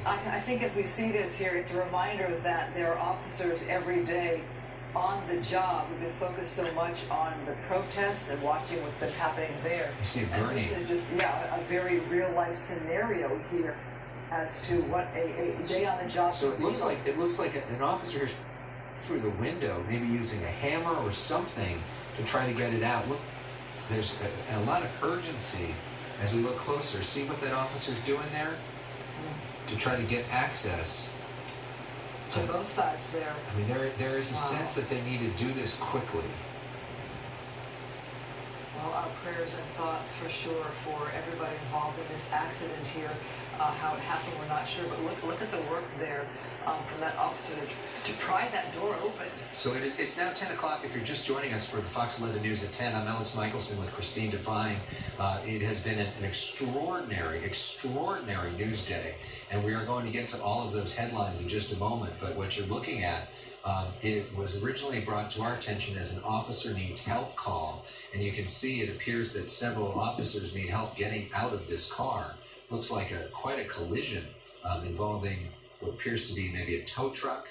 I think as we see this here, it's a reminder that there are officers every day on the job. We've been focused so much on the protests and watching what's been happening there. You see Bernie. This is just, a very real life scenario here as to what a day on the job. So it looks like an officer is through the window, maybe using a hammer or something to try to get it out. Look, there's a lot of urgency as we look closer. See what that officer's doing there to try to get access to both sides there. I mean, there is a sense that they need to do this quickly. Well, our prayers and thoughts for sure for everybody involved in this accident here. How it happened, we're not sure, but look at the work there from that officer to pry that door open. So it's now 10 o'clock. If you're just joining us for the Fox 11 News at 10, I'm Alex Michelson with Christine Devine. It has been an extraordinary news day, and we are going to get to all of those headlines in just a moment. But what you're looking at, it was originally brought to our attention as an officer needs help call, and you can see it appears that several officers need help getting out of this car. Looks like quite a collision involving what appears to be maybe a tow truck.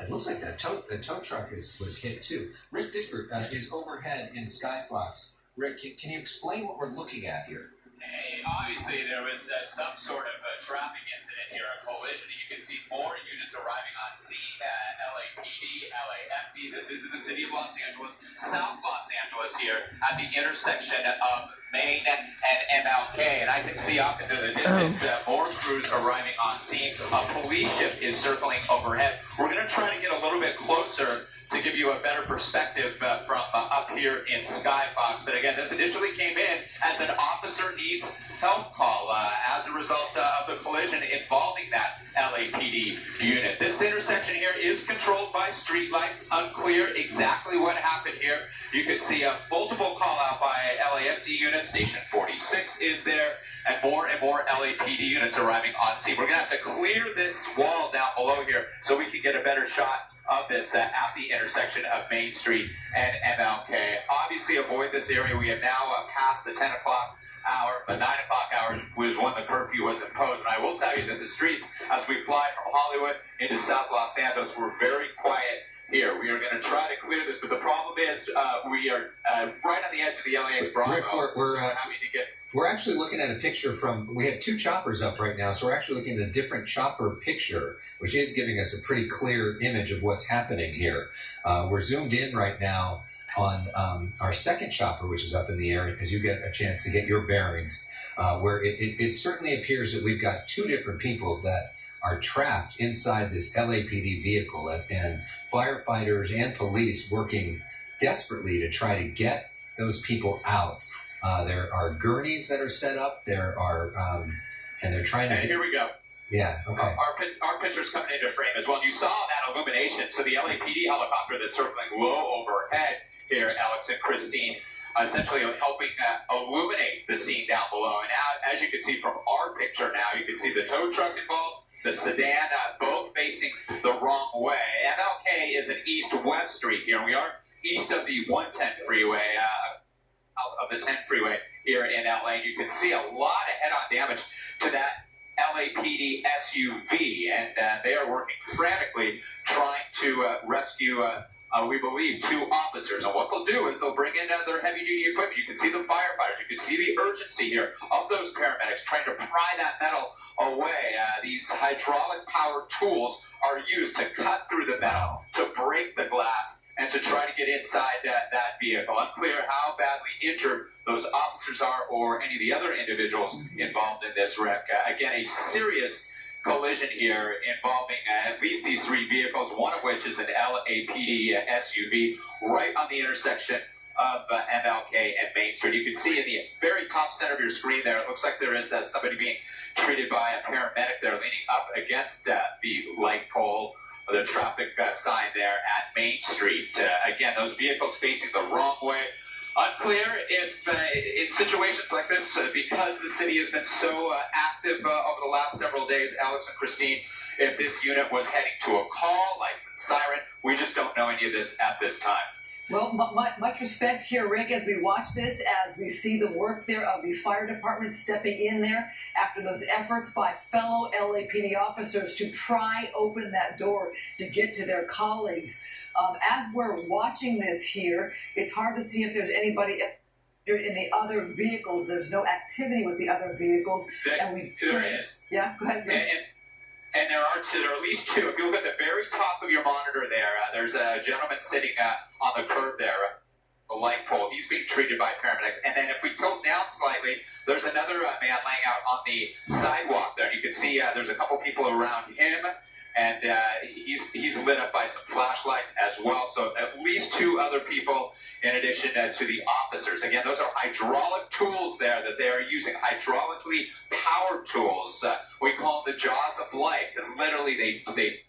It looks like the tow truck was hit too. Rick Dickert is overhead in Skyfox. Rick, can you explain what we're looking at here? Hey, obviously, there was some sort of traffic incident here, a collision. You can see more units arriving on scene. LAPD, LAFD. This is in the city of Los Angeles, South Los Angeles here at the intersection of Main and MLK. And I can see off into the distance more crews arriving on scene. A police ship is circling overhead. We're going to try to get a little bit closer to give you a better perspective from up here in Skyfox. But again, this initially came in as an officer needs help call as a result of the collision involving that LAPD unit. This intersection here is controlled by street lights. Unclear exactly what happened here. You can see a multiple call out by LAFD units. Station 46 is there, and more LAPD units arriving on scene. We're going to have to clear this wall down below here so we can get a better shot of this at the intersection of Main Street and MLK. Obviously, avoid this area. We have now passed the 10 o'clock hour. The 9 o'clock hour was when the curfew was imposed. And I will tell you that the streets, as we fly from Hollywood into South Los Angeles, were very quiet here. We are going to try to clear this, but the problem is we are right on the edge of the LAX Bravo. Rick, we're actually looking at a picture we have two choppers up right now, so we're actually looking at a different chopper picture, which is giving us a pretty clear image of what's happening here. We're zoomed in right now on our second chopper, which is up in the air, as you get a chance to get your bearings, where it certainly appears that we've got two different people that are trapped inside this LAPD vehicle, and firefighters and police working desperately to try to get those people out. There are gurneys that are set up. There are, and they're trying to. And here we go. Yeah. Okay. Our picture's coming into frame as well. You saw that illumination. So the LAPD helicopter that's circling low overhead here, Alex and Christine, essentially helping illuminate the scene down below. And now, as you can see from our picture now, you can see the tow truck involved, the sedan, both facing the wrong way. MLK is an east-west street here. We are east of the 110 freeway, of the 10 freeway here in LA. You can see a lot of head-on damage to that LAPD SUV, and they are working frantically trying to rescue, we believe, two officers. And what they'll do is they'll bring in their heavy-duty equipment. You can see the firefighters. You can see the urgency here of those paramedics trying to pry that metal away. These hydraulic-powered tools are used to cut through the metal, to break the glass, and to try to get inside that vehicle. Unclear how badly injured those officers are or any of the other individuals involved in this wreck. Again, a serious collision here involving at least these three vehicles, one of which is an LAPD SUV right on the intersection of MLK and Main Street. You can see in the very top center of your screen there, it looks like there is somebody being treated by a paramedic there leaning up against the light pole, the traffic sign there at Main Street. Again, those vehicles facing the wrong way. Unclear if in situations like this, because the city has been so active over the last several days, Alex and Christine, if this unit was heading to a call, lights and siren. We just don't know any of this at this time. Well, much respect here, Rick, as we watch this, as we see the work there of the fire department stepping in there after those efforts by fellow LAPD officers to pry open that door to get to their colleagues. As we're watching this here, it's hard to see if there's anybody in the other vehicles. There's no activity with the other vehicles. There is. Yeah, go ahead, Rick. And there are at least two. If you look at the very top of your monitor there, there's a gentleman sitting on the curb there, a light pole. He's being treated by paramedics. And then if we tilt down slightly, there's another man laying out on the sidewalk there. You can see there's a couple people around him, and he's lit up by some flashlights as well. So at least two other people in addition to the officers. Again, those are hydraulic tools there that they are using, hydraulically powered tools. We call them the jaws of life, because literally they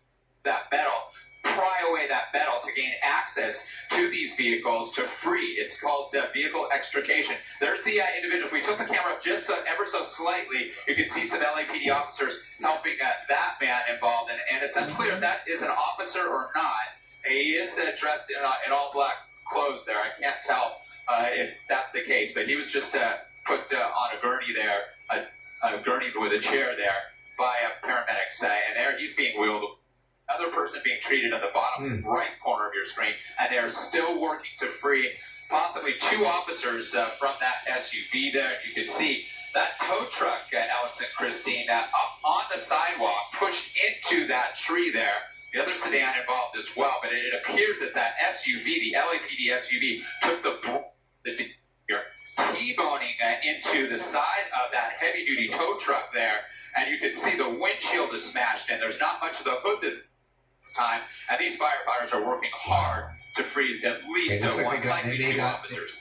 that metal, pry away that metal to gain access to these vehicles to free. It's called vehicle extrication. There's the individual. If we took the camera up just ever so slightly, you can see some LAPD officers helping that man involved. And it's unclear if that is an officer or not. He is dressed in all black clothes there. I can't tell if that's the case, but he was just put on a gurney there, a gurney with a chair there by paramedics, and there he's being wheeled. Another person being treated in the bottom right corner of your screen, and they're still working to free possibly two officers from that SUV there. You can see that tow truck, Alex and Christine, up on the sidewalk, pushed into that tree there. The other sedan involved as well, but it appears that SUV, the LAPD SUV, took the T-boning into the side of that heavy-duty tow truck there, and you can see the windshield is smashed in. There's not much of the hood this time, and these firefighters are working hard to free at least two officers.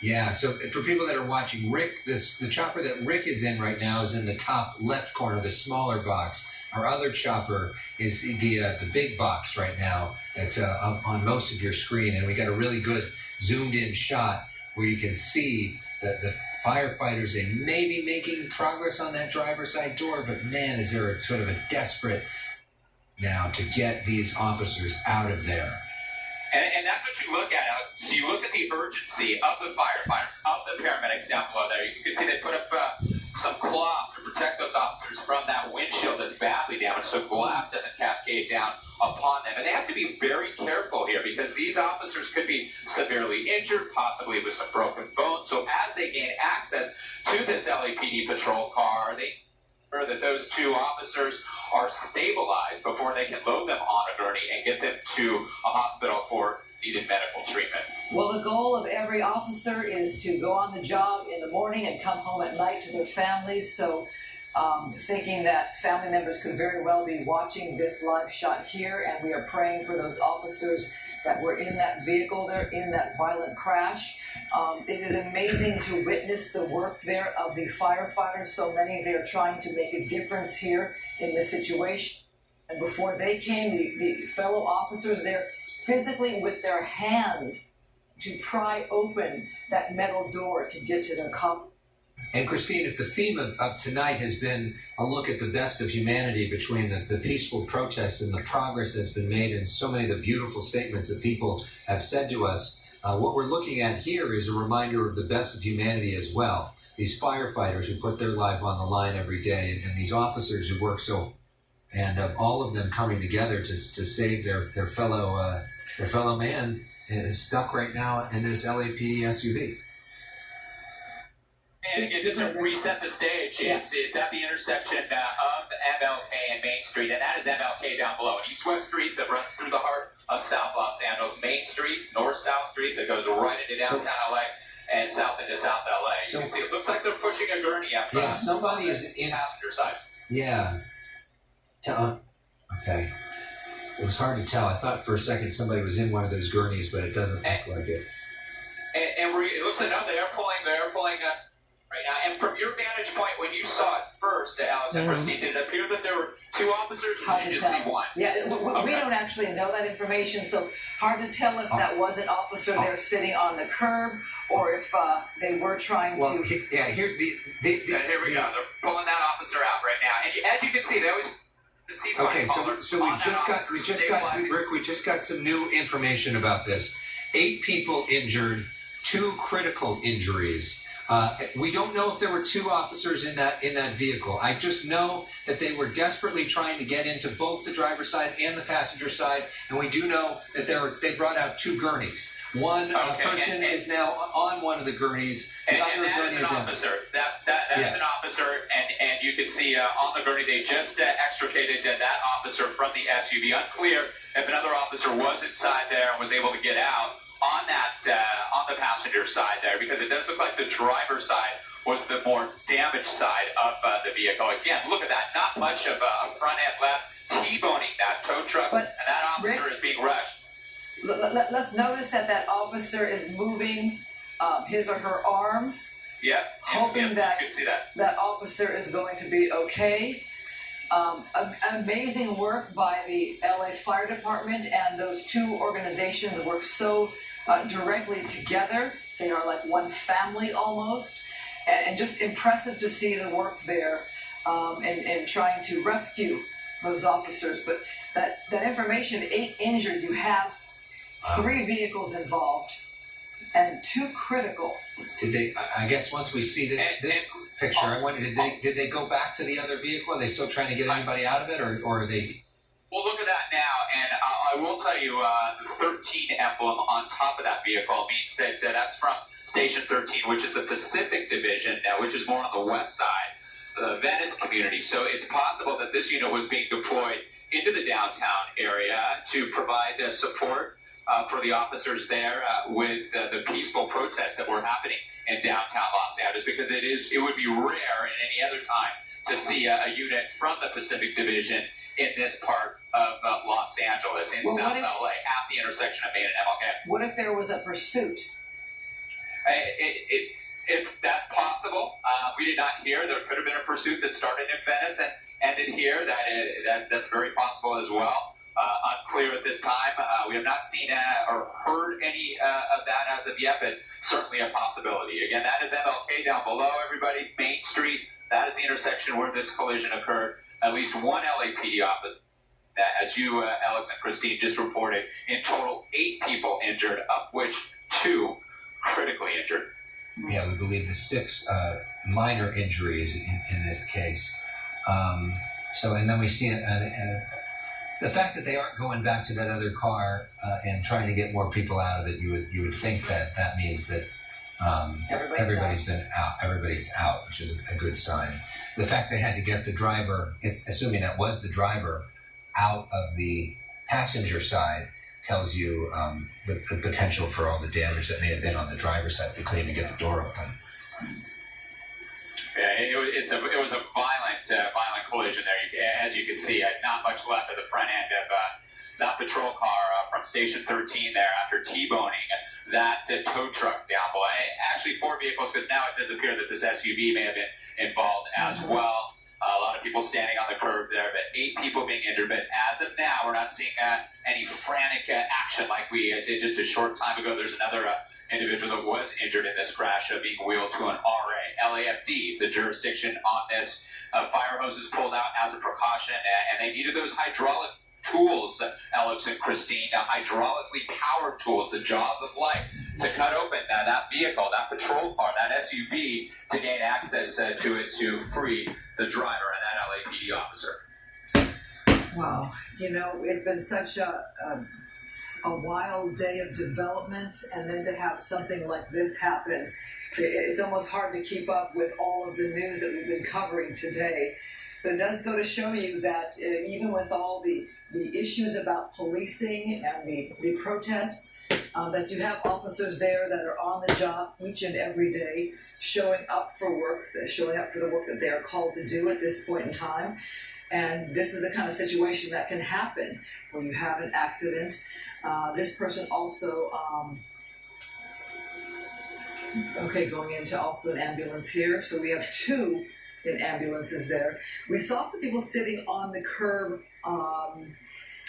Yeah, so for people that are watching, Rick, the chopper that Rick is in right now is in the top left corner, the smaller box. Our other chopper is the big box right now that's up on most of your screen, and we got a really good zoomed-in shot where you can see the firefighters. They may be making progress on that driver's side door, but man, is there sort of a desperate now to get these officers out of there. And that's what you look at. So you look at the urgency of the firefighters, of the paramedics down below there. You can see they put up some cloth to protect those officers from that windshield that's badly damaged so glass doesn't cascade down upon them. And they have to be very careful here because these officers could be severely injured, possibly with some broken bones. So as they gain access to this LAPD patrol car, they ensure that those two officers are stabilized before they can load them on a gurney and get them to a hospital for needed medical treatment. Well, the goal of every officer is to go on the job in the morning and come home at night to their families. So thinking that family members could very well be watching this live shot here, and we are praying for those officers that were in that vehicle there, in that violent crash. It is amazing to witness the work there of the firefighters. So many there trying to make a difference here in this situation. And before they came, the fellow officers there physically with their hands to pry open that metal door to get to their car. And Christine, if the theme of tonight has been a look at the best of humanity between the peaceful protests and the progress that's been made and so many of the beautiful statements that people have said to us, what we're looking at here is a reminder of the best of humanity as well. These firefighters who put their life on the line every day and these officers who work so, and all of them coming together to save their fellow man is stuck right now in this LAPD SUV. And again, just to reset the stage, it's at the intersection of MLK and Main Street, and that is MLK down below. East-West Street that runs through the heart of South Los Angeles, Main Street, North-South Street that goes right into downtown LA, and south into South LA. You can see it looks like they're pushing a gurney up. Yeah, somebody is in passenger side. Yeah. Okay. It was hard to tell. I thought for a second somebody was in one of those gurneys, but it doesn't look like it. And it looks like they're pulling right now. And from your vantage point, when you saw it first, Alex and Christine, did it appear that there were two officers, or did you just see one? Yeah, we don't actually know that information, so hard to tell if that was an officer there sitting on the curb, or if they were trying to. Here we go. They're pulling that officer out right now, and as you can see, they always The ceasefire Okay, caller so we on that officer stabilizing- Rick, we just got some new information about this. 8 people injured, 2 critical injuries. We don't know if there were 2 officers in that vehicle. I just know that they were desperately trying to get into both the driver's side and the passenger side, and we do know that they brought out 2 gurneys. One person is now on one of the gurneys. And that is an officer. That's an officer, and you can see on the gurney they just extricated that officer from the SUV. Unclear if another officer was inside there and was able to get out on the passenger side there, because it does look like the driver's side was the more damaged side of the vehicle. Again, look at that. Not much of a front end left, T-boning that tow truck, and that officer is being rushed. Let's notice that officer is moving his or her arm, hoping that you can see that. that officer is going to be okay. Amazing work by the LA Fire Department, and those 2 organizations work so directly together. They are like one family almost, and just impressive to see the work there in trying to rescue those officers. But that information, 8 injured, you have 3 vehicles involved and 2 critical. Did they? I guess once we see this picture, I wonder, did they go back to the other vehicle? Are they still trying to get anybody out of it, or are they? Well, look at that now, and I will tell you, the 13 emblem on top of that vehicle means that that's from Station 13, which is the Pacific Division, which is more on the west side, the Venice community. So it's possible that this unit was being deployed into the downtown area to provide support for the officers there with the peaceful protests that were happening in downtown Los Angeles, because it would be rare in any other time to see a unit from the Pacific Division in this part of Los Angeles, in South LA, at the intersection of Main and MLK. What if there was a pursuit? That's possible. We did not hear. There could have been a pursuit that started in Venice and ended here. That's very possible as well. Unclear at this time. We have not seen or heard any of that as of yet, but certainly a possibility. Again, that is MLK down below, everybody. Main Street. That is the intersection where this collision occurred. At least 1 LAPD officer, as you, Alex and Christine, just reported. In total, 8 people injured, of which 2 critically injured. Yeah, we believe the 6 minor injuries in this case. And then we see the fact that they aren't going back to that other car and trying to get more people out of it. You would think that means that everybody's out, which is a good sign. The fact they had to get the driver, assuming that was the driver, out of the passenger side tells you the potential for all the damage that may have been on the driver's side if they couldn't even get the door open. Yeah, it was a violent collision there. As you can see, not much left of the front end of that patrol car from Station 13 there after T-boning that tow truck down below. Actually, 4 vehicles, because now it does appear that this SUV may have been involved as well. A lot of people standing on the curb there, but 8 people being injured. But as of now, we're not seeing any frantic action like we did just a short time ago. There's another individual that was injured in this crash being wheeled to an RA. LAFD, the jurisdiction on this. Fire hoses pulled out as a precaution, and they needed those hydraulic tools, Alex and Christine, hydraulically powered tools, the jaws of life, to cut open that vehicle, that patrol car, that SUV, to gain access to it to free the driver and that LAPD officer. Wow, it's been such a wild day of developments, and then to have something like this happen, it's almost hard to keep up with all of the news that we've been covering today. But it does go to show you that even with all the issues about policing and the protests, that you have officers there that are on the job each and every day, showing up for work, showing up for the work that they are called to do at this point in time. And this is the kind of situation that can happen when you have an accident. This person also, going into also an ambulance here. So we have 2 in ambulances there. We saw some people sitting on the curb on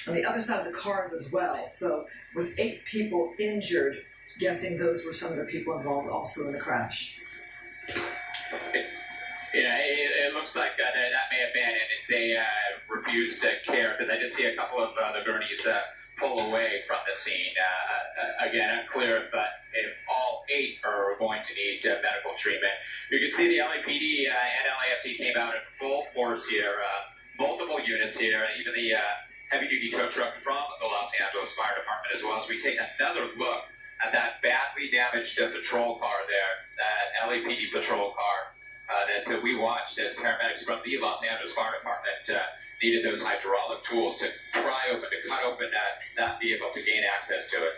the other side of the cars as well. So with 8 people injured, guessing those were some of the people involved also in the crash. Yeah, it looks like that may have been, and they refused care because I did see a couple of the gurneys pull away from the scene. Again, unclear if all 8 are going to need medical treatment. You can see the LAPD and LAFT came out in full force here. Multiple units here, and even the heavy-duty tow truck from the Los Angeles Fire Department, as well as we take another look at that badly damaged patrol car there, that LAPD patrol car that we watched as paramedics from the Los Angeles Fire Department needed those hydraulic tools to pry open, to cut open that vehicle to gain access to it.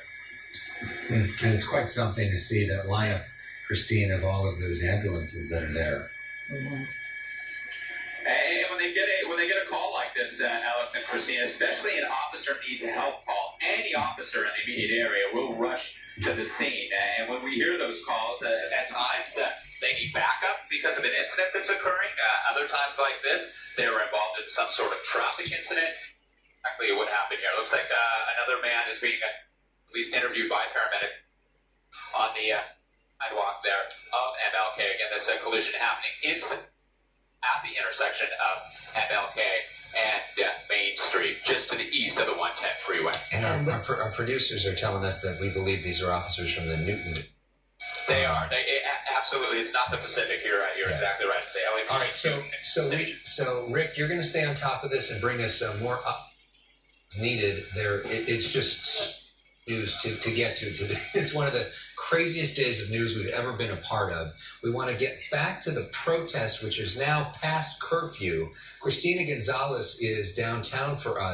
And it's quite something to see that lineup, Christine, of all of those ambulances that are there. Mm-hmm. And when they get a call like this, Alex and Christine, especially an officer needs a help call, any officer in the immediate area will rush to the scene. And when we hear those calls, at times they need backup because of an incident that's occurring. Other times like this, they were involved in some sort of traffic incident. Exactly what happened here. Looks like another man is being at least interviewed by a paramedic on the sidewalk there of MLK. Again, this collision happening at the intersection of MLK and Main Street, just to the east of the 110 freeway. And our producers are telling us that we believe these are officers from the Newton. They are. Absolutely. It's not the Pacific. You're exactly right. It's the LAPD. All right. So Rick, you're going to stay on top of this and bring us more up needed. It's just news to get to today. It's one of the craziest days of news we've ever been a part of. We want to get back to the protest, which is now past curfew. Christina Gonzalez is downtown for us.